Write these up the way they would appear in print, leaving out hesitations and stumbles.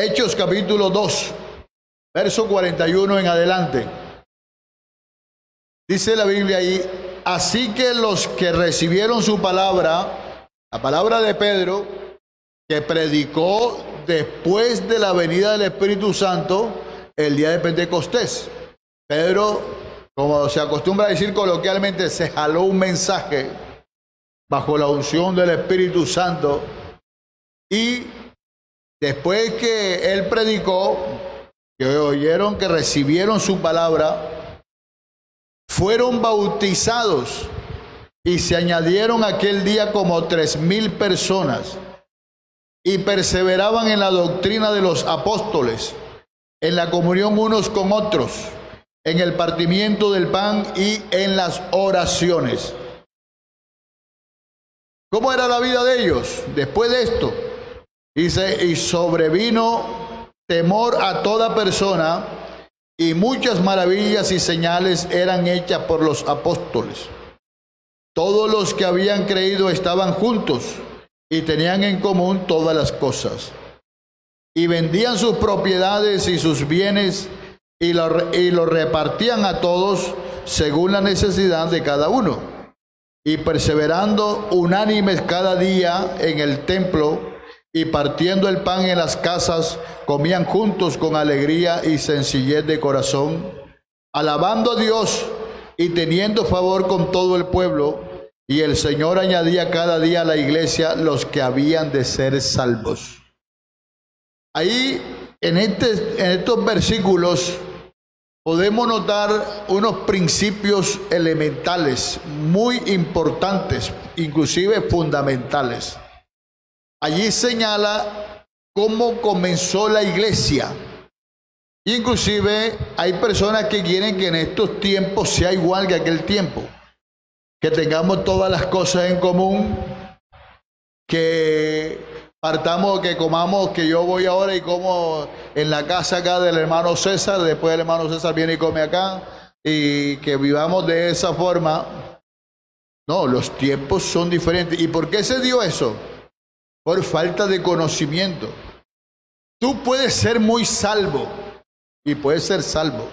Hechos capítulo 2, verso 41 en adelante. Dice la Biblia ahí: así que los que recibieron su palabra, la palabra de Pedro, que predicó después de la venida del Espíritu Santo, el día de Pentecostés. Pedro, como se acostumbra a decir coloquialmente, se jaló un mensaje bajo la unción del Espíritu Santo, y después que él predicó, que oyeron, que recibieron su palabra, fueron bautizados y se añadieron aquel día como 3,000 personas, y perseveraban en la doctrina de los apóstoles, en la comunión unos con otros, en el partimiento del pan y en las oraciones. ¿Cómo era la vida de ellos después de esto? Dice: y sobrevino temor a toda persona, y muchas maravillas y señales eran hechas por los apóstoles. Todos los que habían creído estaban juntos y tenían en común todas las cosas. Y vendían sus propiedades y sus bienes y lo repartían a todos según la necesidad de cada uno. Y perseverando unánimes cada día en el templo y partiendo el pan en las casas, comían juntos con alegría y sencillez de corazón, alabando a Dios y teniendo favor con todo el pueblo. Y el Señor añadía cada día a la iglesia los que habían de ser salvos. Ahí, en estos versículos, podemos notar unos principios elementales, muy importantes, inclusive fundamentales. Allí señala cómo comenzó la iglesia. Inclusive hay personas que quieren que en estos tiempos sea igual que aquel tiempo, que tengamos todas las cosas en común, que partamos, que comamos, que yo voy ahora y como en la casa acá del hermano César, después el hermano César viene y come acá, y que vivamos de esa forma. No, los tiempos son diferentes. ¿Y por qué se dio eso? Por falta de conocimiento. Tú puedes ser muy salvo y puedes ser salvo,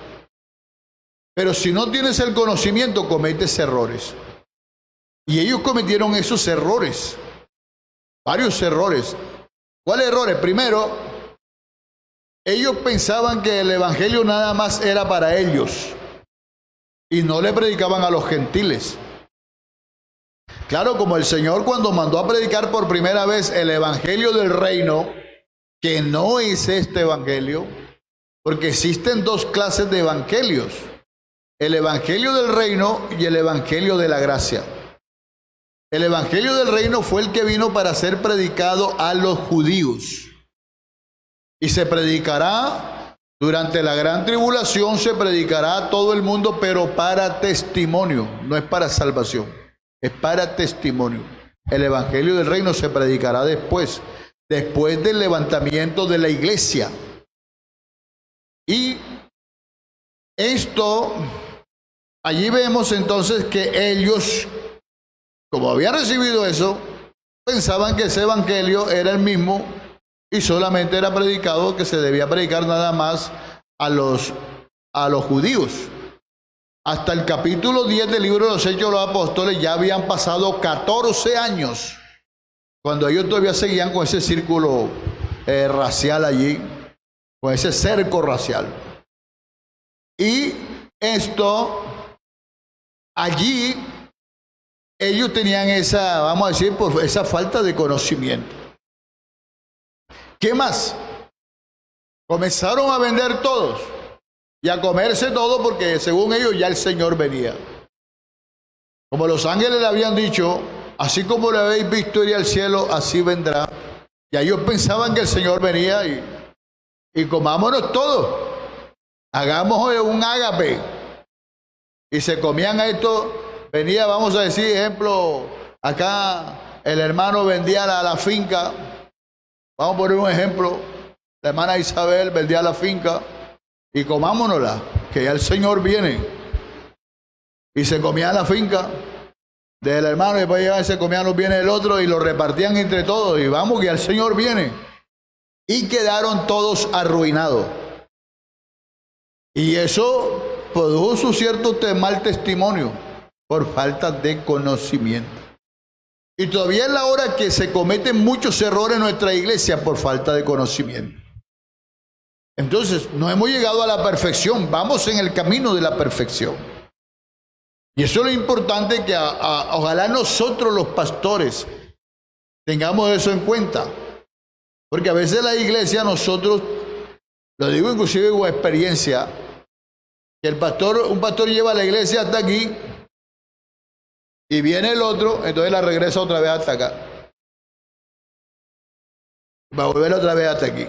pero si no tienes el conocimiento, cometes errores. Y ellos cometieron esos errores, varios errores. ¿Cuáles errores? Primero, ellos pensaban que el evangelio nada más era para ellos y no le predicaban a los gentiles. Claro, como el Señor cuando mandó a predicar por primera vez el evangelio del reino, que no es este evangelio, porque existen dos clases de evangelios: el evangelio del reino y el evangelio de la gracia. El evangelio del reino fue el que vino para ser predicado a los judíos, y se predicará durante la gran tribulación, se predicará a todo el mundo, pero para testimonio, no es para salvación, es para testimonio. El evangelio del reino se predicará después del levantamiento de la iglesia. Y esto, allí vemos entonces que ellos, como habían recibido eso, pensaban que ese evangelio era el mismo y solamente era predicado, que se debía predicar nada más a los judíos. Hasta el capítulo 10 del libro de los Hechos de los Apóstoles ya habían pasado 14 años, cuando ellos todavía seguían con ese círculo racial allí, con ese cerco racial. Y esto, allí, ellos tenían esa, vamos a decir, por esa falta de conocimiento. ¿Qué más? Comenzaron a vender todos y a comerse todo, porque según ellos ya el Señor venía. Como los ángeles le habían dicho: así como le habéis visto ir al cielo, así vendrá. Y ellos pensaban que el Señor venía y comámonos todo. Hagamos un ágape. Y se comían esto. Venía, vamos a decir, ejemplo, acá el hermano vendía la finca. Vamos a poner un ejemplo. La hermana Isabel vendía la finca. Y comámonosla, que ya el Señor viene. Y se comía la finca del hermano, y después llegaban y se comían los bienes del otro y los repartían entre todos. Y vamos, que ya el Señor viene. y quedaron todos arruinados. Y eso produjo su cierto mal testimonio por falta de conocimiento. Y todavía es la hora que se cometen muchos errores en nuestra iglesia por falta de conocimiento. Entonces, no hemos llegado a la perfección, vamos en el camino de la perfección. Y eso es lo importante, que ojalá nosotros los pastores tengamos eso en cuenta. Porque a veces la iglesia, nosotros, lo digo inclusive con experiencia, que un pastor lleva a la iglesia hasta aquí y viene el otro, entonces la regresa otra vez hasta acá. Va a volver otra vez hasta aquí.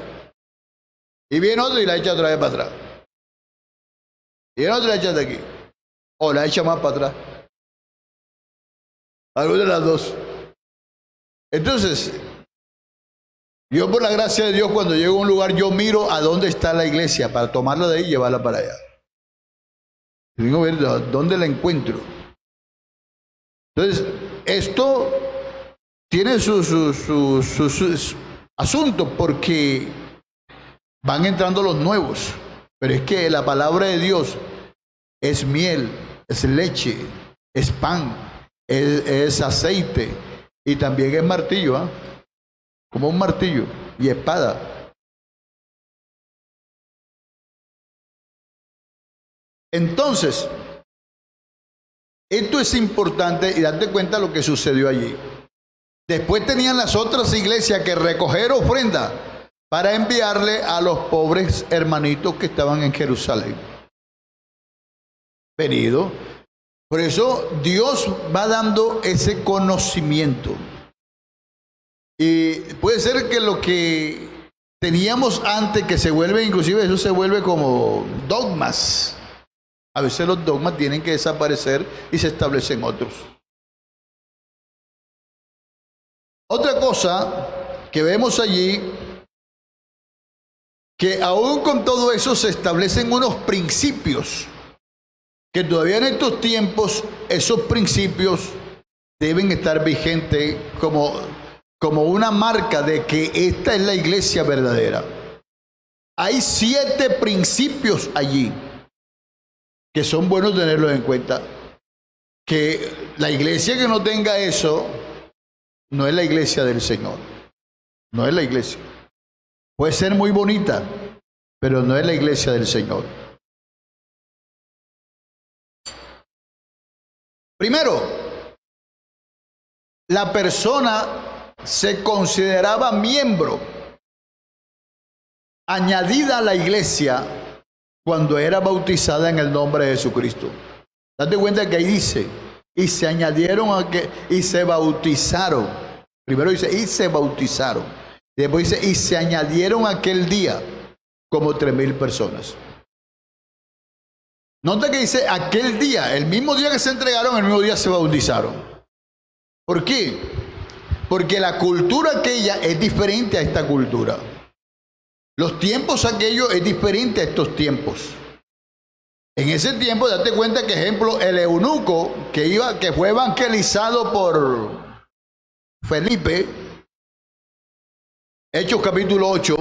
Y viene otro y la echa otra vez para atrás. Y viene otro y la echa hasta aquí. O la echa más para atrás. Alguna de las dos. Entonces, yo por la gracia de Dios, cuando llego a un lugar, yo miro a dónde está la iglesia para tomarla de ahí y llevarla para allá. Y digo, a ver, ¿dónde la encuentro? Entonces, esto tiene sus asuntos, porque van entrando los nuevos. Pero es que la palabra de Dios es miel, es leche, es pan, es aceite y también es martillo, ¿eh? Como un martillo y espada. Entonces, esto es importante y date cuenta lo que sucedió allí. Después tenían las otras iglesias que recoger ofrenda para enviarle a los pobres hermanitos que estaban en Jerusalén. Venido. Por eso Dios va dando ese conocimiento. Y puede ser que lo que teníamos antes, que se vuelve, inclusive eso se vuelve como dogmas. A veces los dogmas tienen que desaparecer y se establecen otros. Otra cosa que vemos allí, que aún con todo eso se establecen unos principios, que todavía en estos tiempos esos principios deben estar vigentes como una marca de que esta es la iglesia verdadera. Hay 7 principios allí que son buenos tenerlos en cuenta. Que la iglesia que no tenga eso no es la iglesia del Señor. No es la iglesia. Puede ser muy bonita, pero no es la iglesia del Señor. Primero, la persona se consideraba miembro, añadida a la iglesia, cuando era bautizada en el nombre de Jesucristo. Date cuenta que ahí dice, y se añadieron y se bautizaron. Primero dice, y se bautizaron. Después dice, y se añadieron aquel día como 3,000 personas. Nota que dice aquel día, el mismo día que se entregaron, el mismo día se bautizaron. ¿Por qué? Porque la cultura aquella es diferente a esta cultura. Los tiempos aquellos es diferente a estos tiempos. En ese tiempo, date cuenta que, ejemplo, el eunuco que fue evangelizado por Felipe, Hechos capítulo 8,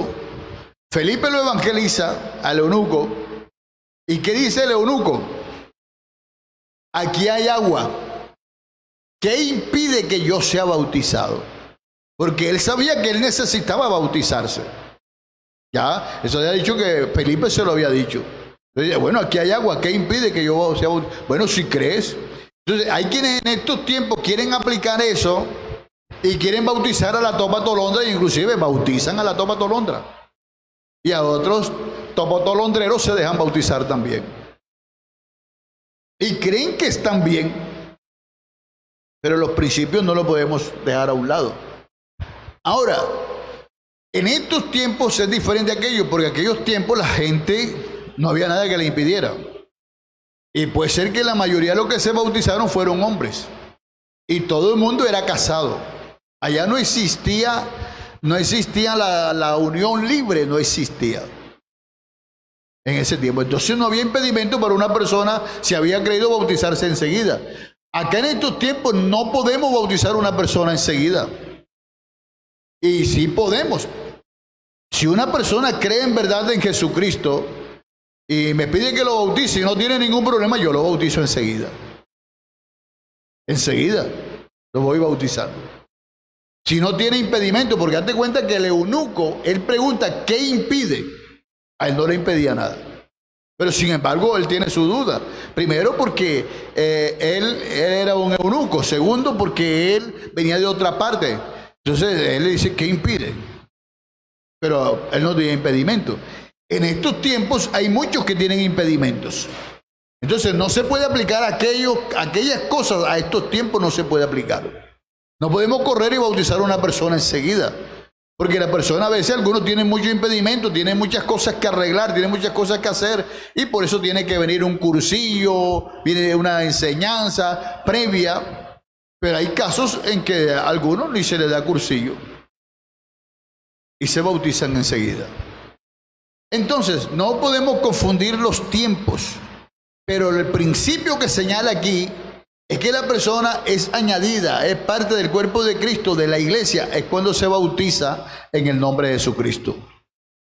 Felipe lo evangeliza al eunuco. ¿Y qué dice el eunuco? Aquí hay agua. ¿Qué impide que yo sea bautizado? Porque él sabía que él necesitaba bautizarse. Ya, eso había dicho que Felipe se lo había dicho. Entonces, bueno, aquí hay agua, ¿qué impide que yo sea bautizado? Bueno, si crees. Entonces, hay quienes en estos tiempos quieren aplicar eso y quieren bautizar a la topa tolondra, e inclusive bautizan a la topa tolondra. Y a otros topotolondreros se dejan bautizar también. Y creen que están bien, pero los principios no los podemos dejar a un lado. Ahora, en estos tiempos es diferente a aquello, porque en aquellos tiempos la gente no había nada que le impidiera. Y puede ser que la mayoría de los que se bautizaron fueron hombres. Y todo el mundo era casado. Allá no existía la unión libre, no existía en ese tiempo. Entonces no había impedimento para una persona si había querido bautizarse enseguida. Acá en estos tiempos no podemos bautizar a una persona enseguida. Y sí podemos. Si una persona cree en verdad en Jesucristo y me pide que lo bautice y no tiene ningún problema, yo lo bautizo enseguida. Enseguida lo voy bautizando. Si no tiene impedimento, porque hazte cuenta que el eunuco, él pregunta, ¿qué impide? A él no le impedía nada. Pero sin embargo, él tiene su duda. Primero porque él era un eunuco. Segundo porque él venía de otra parte. Entonces él le dice, ¿qué impide? Pero él no tenía impedimento. En estos tiempos hay muchos que tienen impedimentos. Entonces no se puede aplicar aquellas cosas a estos tiempos, no se puede aplicar. No podemos correr y bautizar a una persona enseguida. Porque la persona a veces, algunos tienen mucho impedimento, tienen muchas cosas que arreglar, tienen muchas cosas que hacer, y por eso tiene que venir un cursillo, viene una enseñanza previa. Pero hay casos en que a algunos ni se les da cursillo y se bautizan enseguida. Entonces, no podemos confundir los tiempos, pero el principio que señala aquí es que la persona es añadida, es parte del cuerpo de Cristo, de la iglesia, es cuando se bautiza en el nombre de Jesucristo.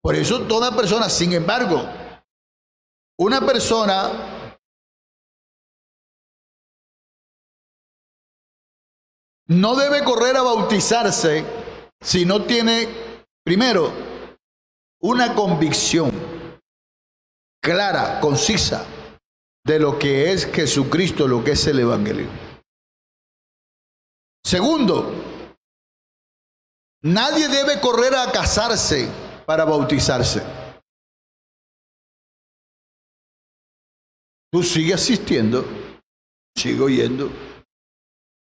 Por eso toda persona, sin embargo, una persona no debe correr a bautizarse si no tiene, primero, una convicción clara, concisa, de lo que es Jesucristo, lo que es el Evangelio. Segundo, nadie debe correr a casarse para bautizarse. Tú sigues asistiendo, sigo yendo,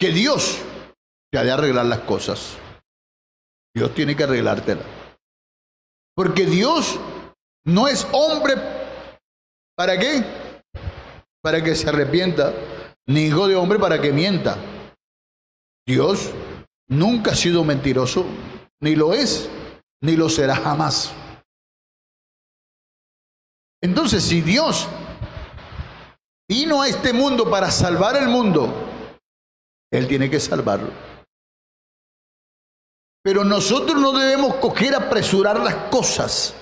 que Dios te ha de arreglar las cosas. Dios tiene que arreglártelas. Porque Dios no es hombre, ¿para qué? Para que se arrepienta, ni hijo de hombre para que mienta. Dios nunca ha sido mentiroso, ni lo es, ni lo será jamás. Entonces, si Dios vino a este mundo para salvar el mundo, Él tiene que salvarlo. Pero nosotros no debemos coger, apresurar las cosas.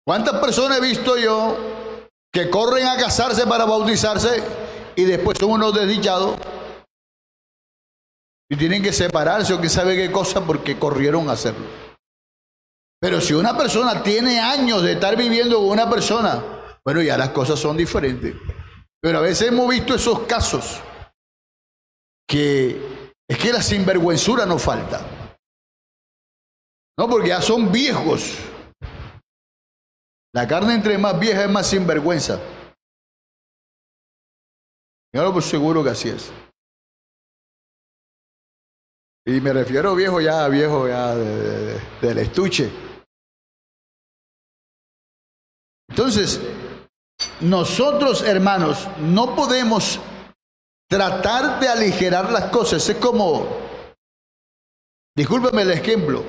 ¿Cuántas personas he visto yo que corren a casarse para bautizarse y después son unos desdichados y tienen que separarse o quién sabe qué cosa porque corrieron a hacerlo? Pero si una persona tiene años de estar viviendo con una persona, bueno, ya las cosas son diferentes. Pero a veces hemos visto esos casos que es que la sinvergüenzura no falta. No, porque ya son viejos. La carne entre más vieja es más sinvergüenza. Yo por seguro que así es. Y me refiero viejo ya del estuche. Entonces, nosotros, hermanos, no podemos tratar de aligerar las cosas. Es como, discúlpeme el ejemplo,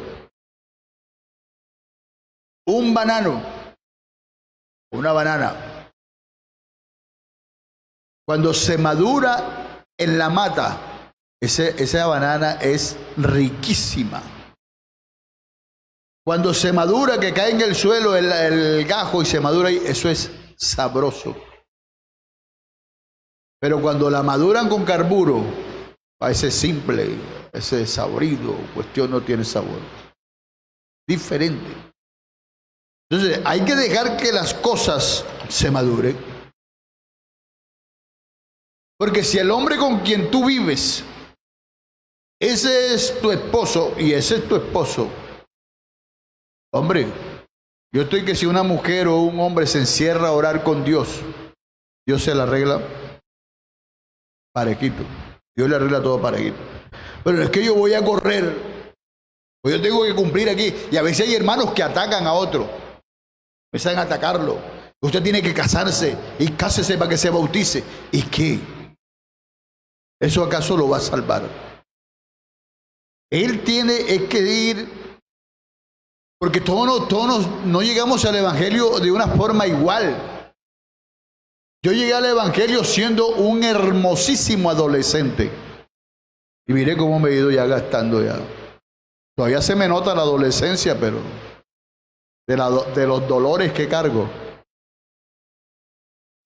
un banano. Una banana, cuando se madura en la mata, esa banana es riquísima. Cuando se madura, que cae en el suelo el gajo y se madura ahí, eso es sabroso. Pero cuando la maduran con carburo, a ese simple, ese desabrido, cuestión no tiene sabor. Diferente. Entonces, hay que dejar que las cosas se maduren. Porque si el hombre con quien tú vives, ese es tu esposo y ese es tu esposo, hombre, yo estoy que si una mujer o un hombre se encierra a orar con Dios, Dios se la arregla parejito. Dios le arregla todo parejito. Pero es que yo voy a correr, pues yo tengo que cumplir aquí. Y a veces hay hermanos que atacan a otro. Empiezan a atacarlo. Usted tiene que casarse y cásese para que se bautice. ¿Y qué? ¿Eso acaso lo va a salvar? Él tiene que ir, porque todos no llegamos al Evangelio de una forma igual. Yo llegué al Evangelio siendo un hermosísimo adolescente. Y miré cómo me he ido ya gastando ya. Todavía se me nota la adolescencia, pero de los dolores que cargo.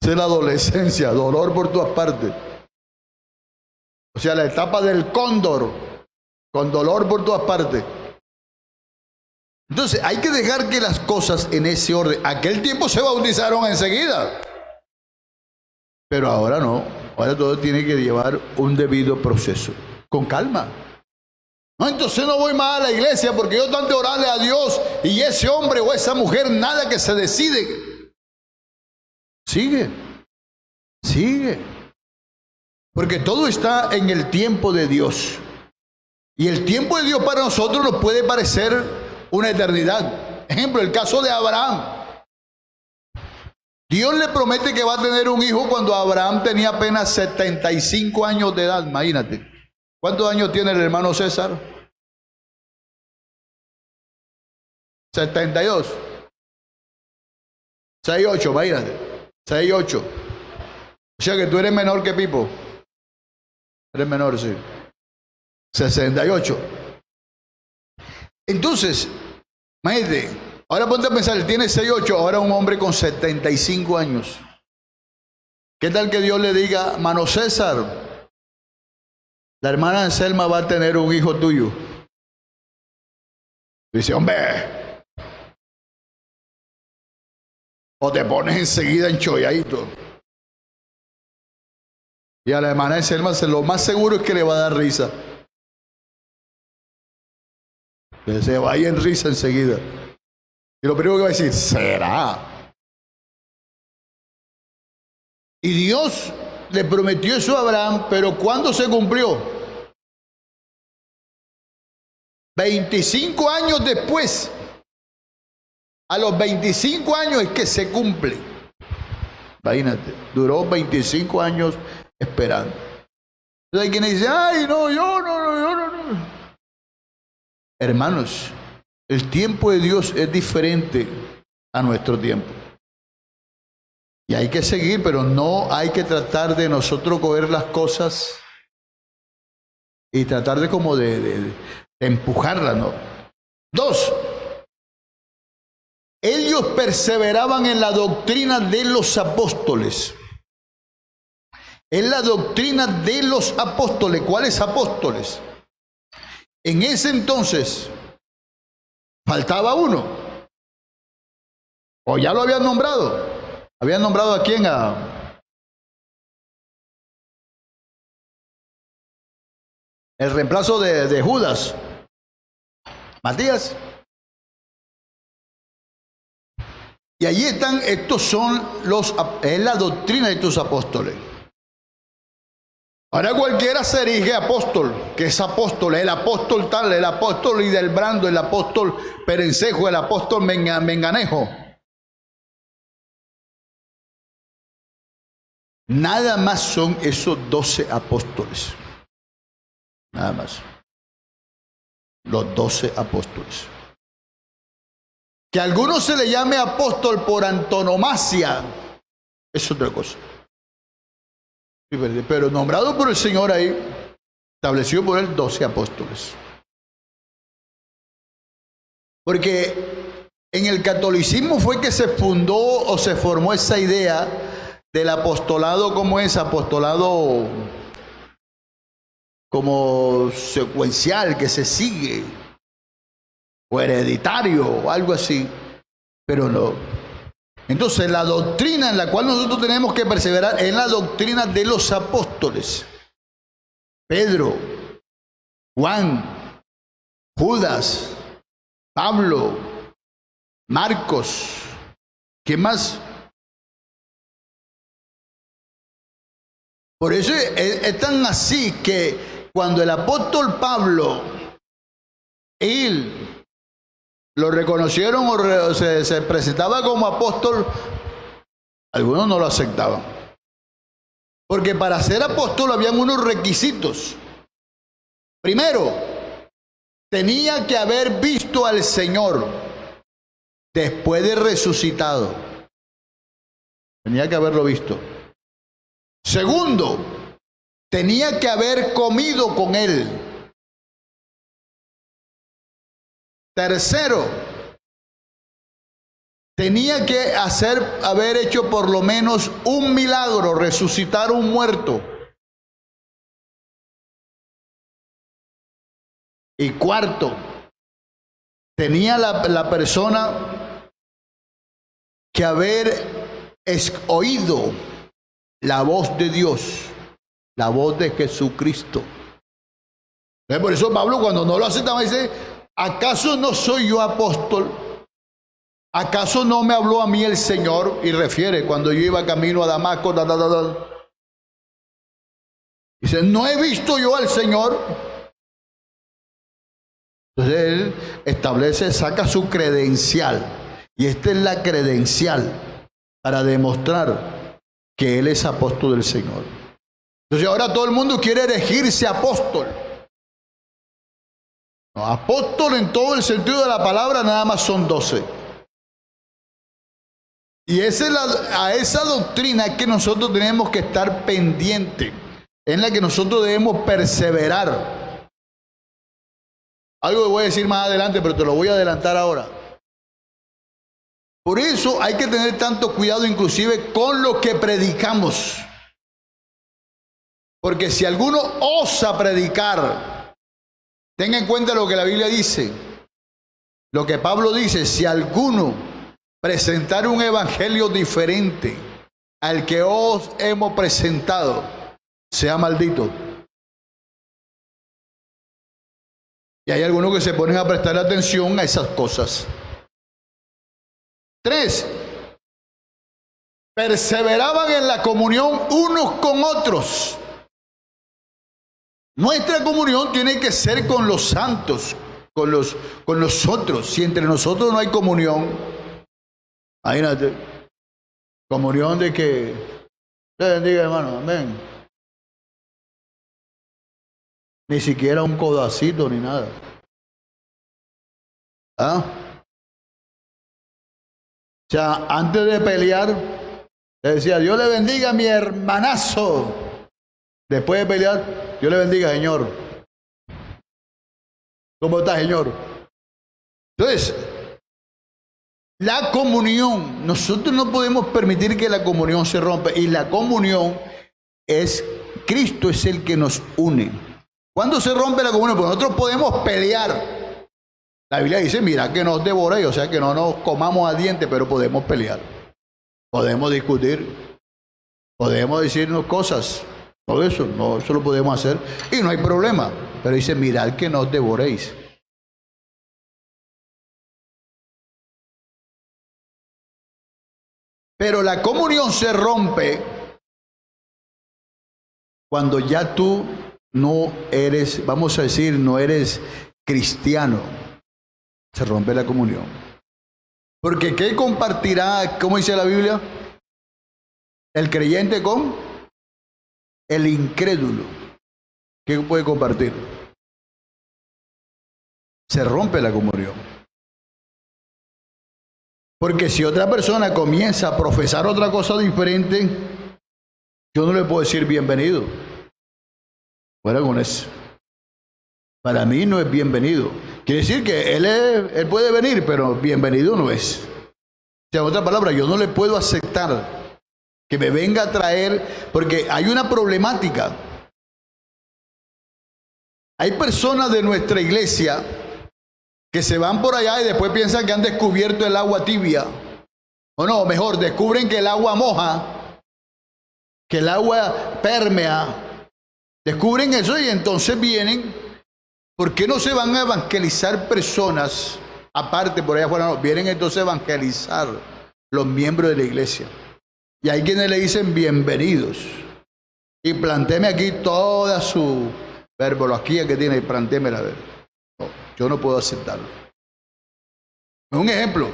Esa es la adolescencia, dolor por todas partes. O sea, la etapa del cóndor, con dolor por todas partes. Entonces, hay que dejar que las cosas en ese orden. Aquel tiempo se bautizaron enseguida. Pero ahora no. Ahora todo tiene que llevar un debido proceso. Con calma. No, entonces no voy más a la iglesia porque yo tanto orarle a Dios y ese hombre o esa mujer nada que se decide. Sigue. Sigue. Porque todo está en el tiempo de Dios. Y el tiempo de Dios para nosotros nos puede parecer una eternidad. Ejemplo, el caso de Abraham. Dios le promete que va a tener un hijo cuando Abraham tenía apenas 75 años de edad. Imagínate. ¿Cuántos años tiene el hermano César? 72. 68, imagínate. 68. O sea que tú eres menor que Pipo. Eres menor, sí. 68. Entonces, imagínate, ahora ponte a pensar, él tiene 68, ahora un hombre con 75 años. ¿Qué tal que Dios le diga, mano César, la hermana Anselma va a tener un hijo tuyo? Dice, hombre, o te pones enseguida enchoyadito. Y a la hermana Anselma lo más seguro es que le va a dar risa. Que se vaya en risa enseguida. Y lo primero que va a decir, ¿será? Y Dios le prometió eso a Abraham, pero ¿cuándo se cumplió? 25 años después. A los 25 años es que se cumple. Imagínate, duró 25 años esperando. Entonces hay quienes dicen, ay, no, yo no. Hermanos, el tiempo de Dios es diferente a nuestro tiempo. Y hay que seguir, pero no hay que tratar de nosotros coger las cosas y tratar de como de empujarlas, ¿no? 2. Ellos perseveraban en la doctrina de los apóstoles. En la doctrina de los apóstoles. ¿Cuáles apóstoles? En ese entonces faltaba uno. O ya lo habían nombrado. ¿Habían nombrado a quién? El reemplazo de Judas. Matías. Y allí están, estos son es la doctrina de estos apóstoles. Ahora cualquiera se erige apóstol, que es apóstol, el apóstol tal, el apóstol Hildebrando, el apóstol Perencejo, el apóstol Menganejo. Nada más son esos 12 apóstoles. Nada más. Los 12 apóstoles. Que a algunos se le llame apóstol por antonomasia, es otra cosa. Pero nombrado por el Señor ahí, establecido por él 12 apóstoles. Porque en el catolicismo fue que se fundó o se formó esa idea del apostolado, como es apostolado como secuencial, que se sigue, o hereditario, o algo así, pero no. Entonces la doctrina en la cual nosotros tenemos que perseverar es la doctrina de los apóstoles. Pedro, Juan, Judas, Pablo, Marcos, ¿qué más? Por eso es tan así que cuando el apóstol Pablo, él lo reconocieron o se presentaba como apóstol, algunos no lo aceptaban. Porque para ser apóstol habían unos requisitos. Primero, tenía que haber visto al Señor después de resucitado. Tenía que haberlo visto. Segundo, tenía que haber comido con Él. Tercero, tenía que haber hecho por lo menos un milagro, resucitar un muerto. Y cuarto, tenía la persona que haber oído la voz de Dios, la voz de Jesucristo. Por eso Pablo, cuando no lo aceptaba, dice: ¿acaso no soy yo apóstol? ¿Acaso no me habló a mí el Señor? Y refiere cuando yo iba camino a Damasco. Dice: ¿no he visto yo al Señor? Entonces él establece, saca su credencial. Y esta es la credencial para demostrar que él es apóstol del Señor. Entonces ahora todo el mundo quiere erigirse apóstol. No, apóstol en todo el sentido de la palabra nada más son 12. Y a esa doctrina es que nosotros tenemos que estar pendientes, en la que nosotros debemos perseverar. Algo que voy a decir más adelante, pero te lo voy a adelantar ahora. Por eso hay que tener tanto cuidado inclusive con lo que predicamos. Porque si alguno osa predicar, tenga en cuenta lo que la Biblia dice. Lo que Pablo dice: si alguno presentar un evangelio diferente al que os hemos presentado, sea maldito. Y hay algunos que se ponen a prestar atención a esas cosas. 3. Perseveraban en la comunión unos con otros. Nuestra comunión tiene que ser con los santos, con nosotros. Si entre nosotros no hay comunión, imagínate, comunión de que Dios bendiga, hermano, amén. Ni siquiera un codacito ni nada. ¿Ah? O sea, antes de pelear, le decía: Dios le bendiga a mi hermanazo. Después de pelear: Dios le bendiga, señor. ¿Cómo está, señor? Entonces, la comunión, nosotros no podemos permitir que la comunión se rompa. Y la comunión es, Cristo es el que nos une. ¿Cuándo se rompe la comunión? Porque nosotros podemos pelear. La Biblia dice: mira que nos devoréis, o sea que no nos comamos a dientes, pero podemos pelear. Podemos discutir. Podemos decirnos cosas. Todo eso, no, eso lo podemos hacer. Y no hay problema. Pero dice: mirad que no os devoréis. Pero la comunión se rompe cuando ya tú no eres, vamos a decir, no eres cristiano. Se rompe la comunión. Porque ¿qué compartirá, cómo dice la Biblia? El creyente con el incrédulo. ¿Qué puede compartir? Se rompe la comunión. Porque si otra persona comienza a profesar otra cosa diferente, yo no le puedo decir bienvenido. Fuera con eso. Para mí no es bienvenido. Quiere decir que él puede venir, pero bienvenido no es. O sea, en otra palabra, yo no le puedo aceptar que me venga a traer, porque hay una problemática. Hay personas de nuestra iglesia que se van por allá y después piensan que han descubierto el agua tibia. O no, mejor, descubren que el agua moja, que el agua permea. Descubren eso y entonces vienen. ¿Por qué no se van a evangelizar personas aparte por allá afuera? No, vienen entonces a evangelizar los miembros de la iglesia. Y hay quienes le dicen bienvenidos. Y plantéme aquí toda su verbología que tiene y plantémela a ver. No, yo no puedo aceptarlo. Un ejemplo.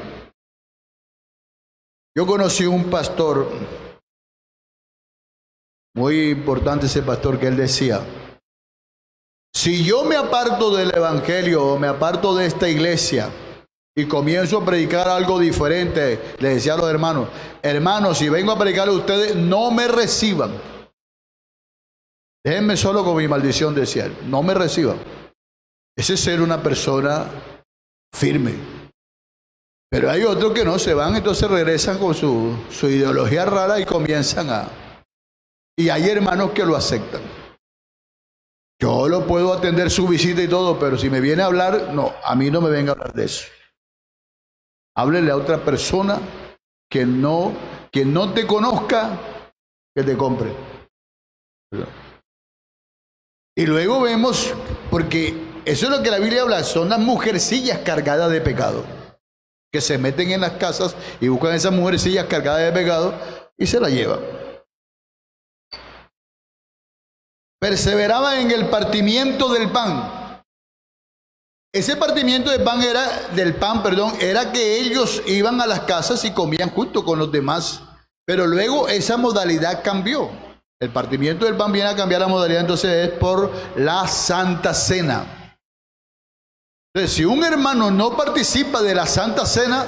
Yo conocí un pastor, muy importante ese pastor, que él decía: si yo me aparto del evangelio o me aparto de esta iglesia y comienzo a predicar algo diferente, le decía a los hermanos: hermanos, si vengo a predicarle a ustedes, no me reciban. Déjenme solo con mi maldición, decía él. No me reciban. Ese es ser una persona firme. Pero hay otros que no se van, entonces regresan con su ideología rara y comienzan a... Y hay hermanos que lo aceptan. Yo lo puedo atender su visita y todo, pero si me viene a hablar, no, a mí no me venga a hablar de eso. Háblele a otra persona que no te conozca, que te compre. Y luego vemos, porque eso es lo que la Biblia habla, son las mujercillas cargadas de pecado, que se meten en las casas y buscan a esas mujercillas cargadas de pecado y se las llevan. Perseveraban en el partimiento del pan. Ese partimiento del pan era que ellos iban a las casas y comían junto con los demás. Pero luego esa modalidad cambió. El partimiento del pan viene a cambiar la modalidad, entonces es por la Santa Cena. Entonces, si un hermano no participa de la Santa Cena,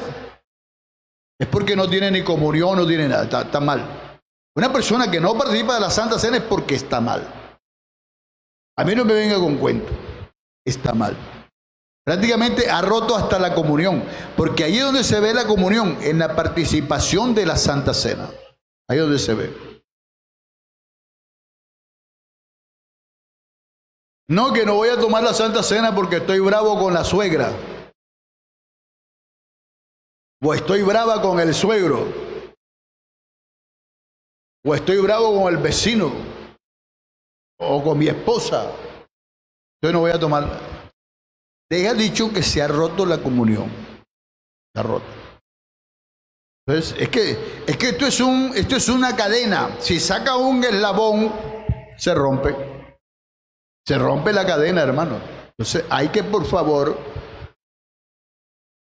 es porque no tiene ni comunión, no tiene nada, está mal. Una persona que no participa de la Santa Cena es porque está mal. A mí no me venga con cuento, está mal. Prácticamente ha roto hasta la comunión, porque ahí es donde se ve la comunión, en la participación de la Santa Cena. Ahí es donde se ve. No, que no voy a tomar la Santa Cena porque estoy bravo con la suegra. O estoy brava con el suegro. O estoy bravo con el vecino. O con mi esposa. Yo no voy a tomar. Deja dicho que se ha roto la comunión. Se ha roto. Entonces, es que esto es una cadena. Si saca un eslabón, se rompe. Se rompe la cadena, hermano. Entonces, hay que, por favor,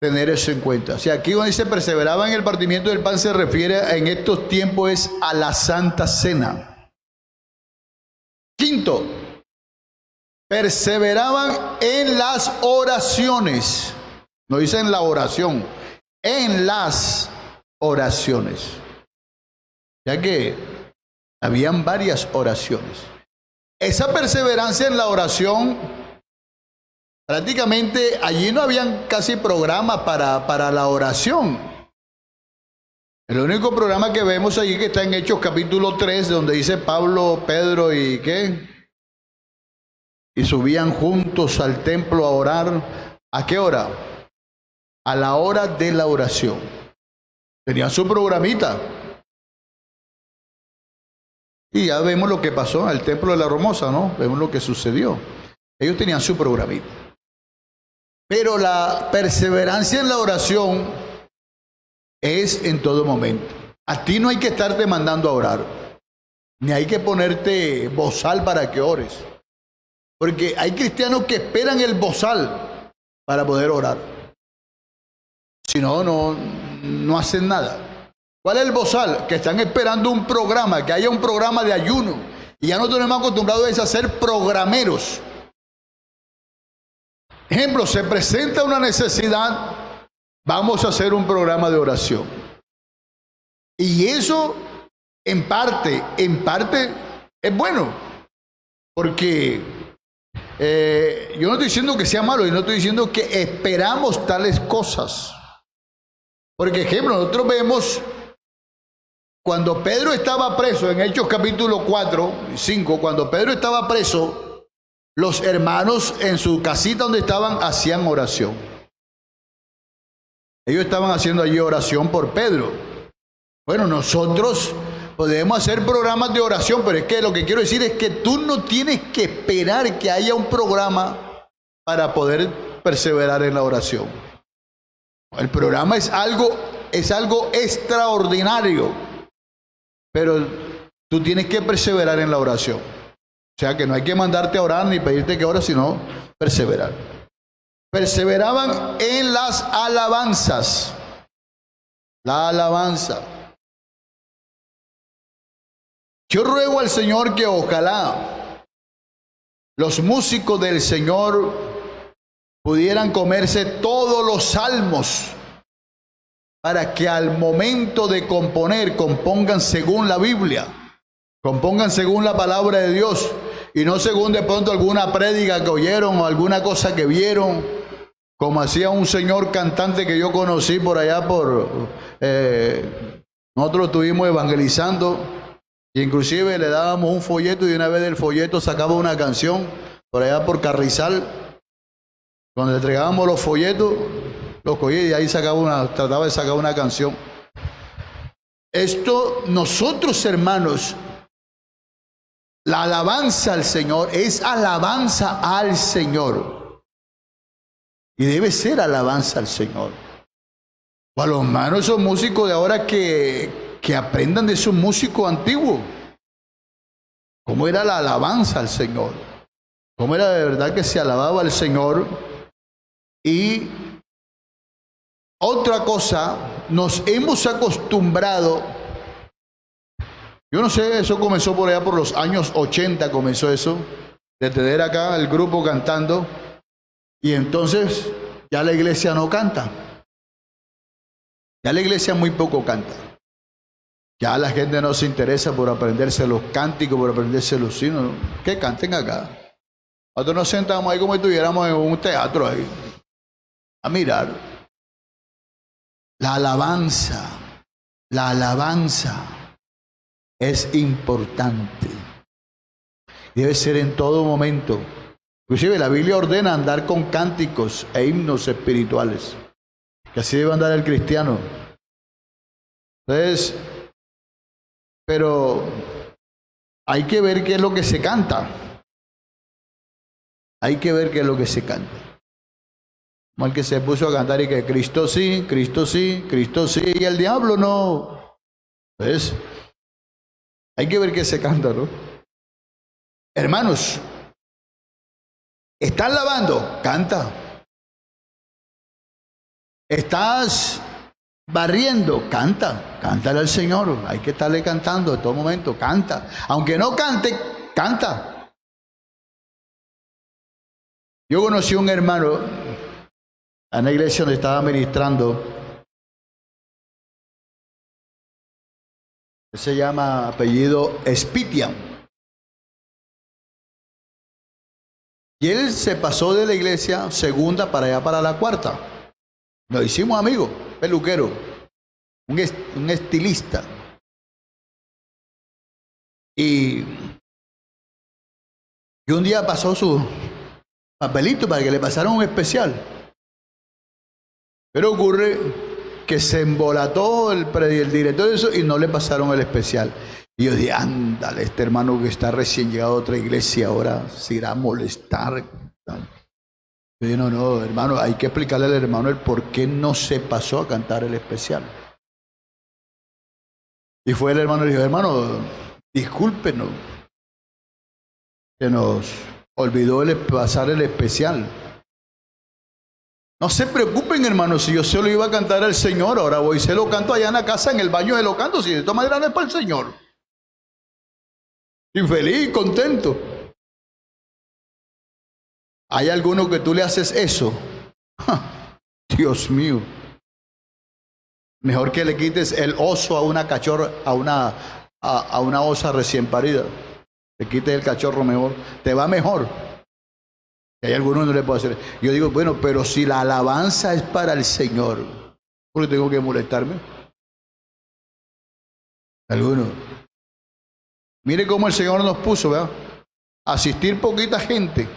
tener eso en cuenta. O sea, aquí cuando dice perseveraba en el partimiento del pan, se refiere en estos tiempos es a la Santa Cena. Quinto, perseveraban en las oraciones. No dice en la oración, en las oraciones. Ya que habían varias oraciones. Esa perseverancia en la oración, prácticamente allí no habían casi programas para la oración. El único programa que vemos allí que está en Hechos capítulo 3, donde dice Pablo, Pedro y ¿qué? Y subían juntos al templo a orar. ¿A qué hora? A la hora de la oración. Tenían su programita. Y ya vemos lo que pasó en el templo de la Romosa, ¿no? Vemos lo que sucedió. Ellos tenían su programita. Pero la perseverancia en la oración es en todo momento. A ti no hay que estarte mandando a orar, ni hay que ponerte bozal para que ores. Porque hay cristianos que esperan el bozal para poder orar. Si no, no hacen nada. ¿Cuál es el bozal? Que están esperando un programa, que haya un programa de ayuno. Y ya no tenemos acostumbrados a ser programeros. Ejemplo, se presenta una necesidad, vamos a hacer un programa de oración. Y eso, en parte, es bueno. Porque yo no estoy diciendo que sea malo, yo no estoy diciendo que esperamos tales cosas. Porque, ejemplo, nosotros vemos cuando Pedro estaba preso, en Hechos capítulo 4 y 5, cuando Pedro estaba preso, los hermanos en su casita donde estaban hacían oración. Ellos estaban haciendo allí oración por Pedro. Bueno, nosotros podemos hacer programas de oración, pero es que lo que quiero decir es que tú no tienes que esperar que haya un programa para poder perseverar en la oración. El programa es algo extraordinario. Pero tú tienes que perseverar en la oración. O sea que no hay que mandarte a orar ni pedirte que ores, sino perseverar. Perseveraban en las alabanzas. La alabanza. Yo ruego al Señor que ojalá los músicos del Señor pudieran comerse todos los salmos, para que al momento de componer, compongan según la Biblia, compongan según la palabra de Dios, y no según de pronto alguna prédica que oyeron o alguna cosa que vieron, como hacía un señor cantante que yo conocí por allá nosotros estuvimos evangelizando, e inclusive le dábamos un folleto y una vez del folleto sacaba una canción por allá por Carrizal. Cuando le entregábamos los folletos, los cogía y ahí trataba de sacar una canción. Esto, nosotros hermanos, la alabanza al Señor es alabanza al Señor. Y debe ser alabanza al Señor. Para los hermanos, esos músicos de ahora que aprendan de esos músicos antiguos. ¿Cómo era la alabanza al Señor? ¿Cómo era de verdad que se alababa al Señor? Y otra cosa, nos hemos acostumbrado, yo no sé, eso comenzó por allá por los años 80, comenzó eso, de tener acá el grupo cantando, y entonces ya la iglesia no canta. Ya la iglesia muy poco canta. Ya la gente no se interesa por aprenderse los cánticos, por aprenderse los signos. Que canten acá. Nosotros nos sentamos ahí como si estuviéramos en un teatro ahí, a mirar. La alabanza es importante. Debe ser en todo momento. Inclusive la Biblia ordena andar con cánticos e himnos espirituales. Que así debe andar el cristiano. Entonces, pero hay que ver qué es lo que se canta. Hay que ver qué es lo que se canta. Como el que se puso a cantar y que Cristo sí, Cristo sí, Cristo sí, y el diablo no. ¿Ves? Hay que ver qué se canta, ¿no? Hermanos, ¿estás lavando? Canta. ¿Estás barriendo? Canta. Cántale al Señor. Hay que estarle cantando en todo momento. Canta. Aunque no cante, canta. Yo conocí un hermano en la iglesia donde estaba ministrando. Se llama apellido Spitian. Y él se pasó de la iglesia segunda para allá para la cuarta. Nos hicimos amigos, peluquero, un estilista. Y un día pasó su papelito para que le pasaran un especial. Pero ocurre que se embolató el director de eso y no le pasaron el especial. Y yo dije, ándale, este hermano que está recién llegado a otra iglesia ahora se irá a molestar. Yo dije, no, hermano, hay que explicarle al hermano el por qué no se pasó a cantar el especial. Y fue el hermano y dijo, hermano, discúlpenos, que nos olvidó pasar el especial. No se preocupen, hermano, si yo se lo iba a cantar al Señor, ahora voy y se lo canto allá en la casa, en el baño, se lo canto, si de todas maneras no es para el Señor. Infeliz, contento. ¿Hay alguno que tú le haces eso? ¡Ja! Dios mío. Mejor que le quites el oso a una cachorra, a una osa recién parida. Le quites el cachorro mejor. Te va mejor. Hay algunos que no le puedo hacer. Yo digo, bueno, pero si la alabanza es para el Señor, ¿por qué tengo que molestarme? Algunos. Mire cómo el Señor nos puso, ¿verdad? Asistir poquita gente.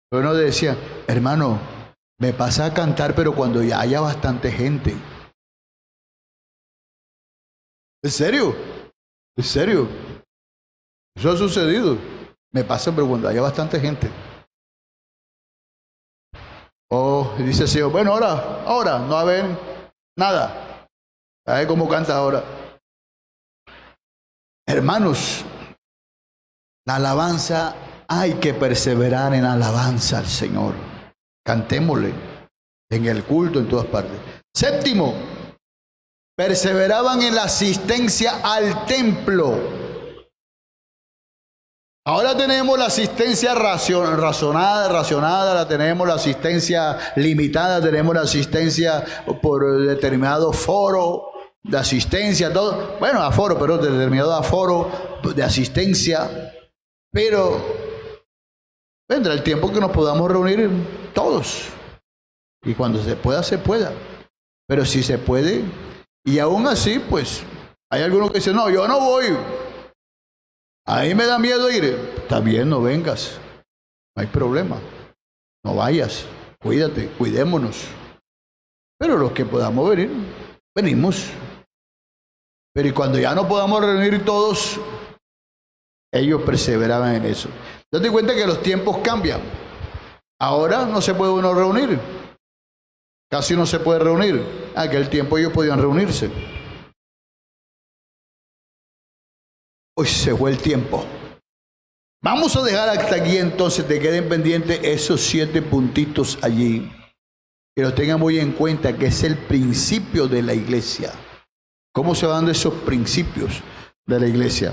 Pero uno decía, hermano, me pasa a cantar, pero cuando ya haya bastante gente. ¿En serio? ¿En serio? Eso ha sucedido. Me pasa, pero cuando haya bastante gente. Oh, dice el Señor, bueno, ahora, no va a haber nada. A ver cómo canta ahora. Hermanos, la alabanza, hay que perseverar en alabanza al Señor. Cantémosle en el culto, en todas partes. Séptimo, perseveraban en la asistencia al templo. Ahora tenemos la asistencia racionada, la tenemos la asistencia limitada, tenemos la asistencia por determinado foro de asistencia, todo. Bueno, aforo, pero determinado aforo de asistencia. Pero vendrá el tiempo que nos podamos reunir todos. Y cuando se pueda, se pueda. Pero si se puede, y aún así, pues, hay algunos que dicen, no, yo no voy. A mí me da miedo ir. Está bien, no vengas. No hay problema. No vayas. Cuídate, cuidémonos. Pero los que podamos venir, venimos. Pero y cuando ya no podamos reunir todos, ellos perseveraban en eso. Date cuenta que los tiempos cambian. Ahora no se puede uno reunir. Casi no se puede reunir. En aquel tiempo ellos podían reunirse. Hoy se fue el tiempo. Vamos a dejar hasta aquí entonces, te queden pendientes esos 7 puntitos allí. Que lo tengan muy en cuenta, que es el principio de la iglesia. ¿Cómo se van dando esos principios de la iglesia?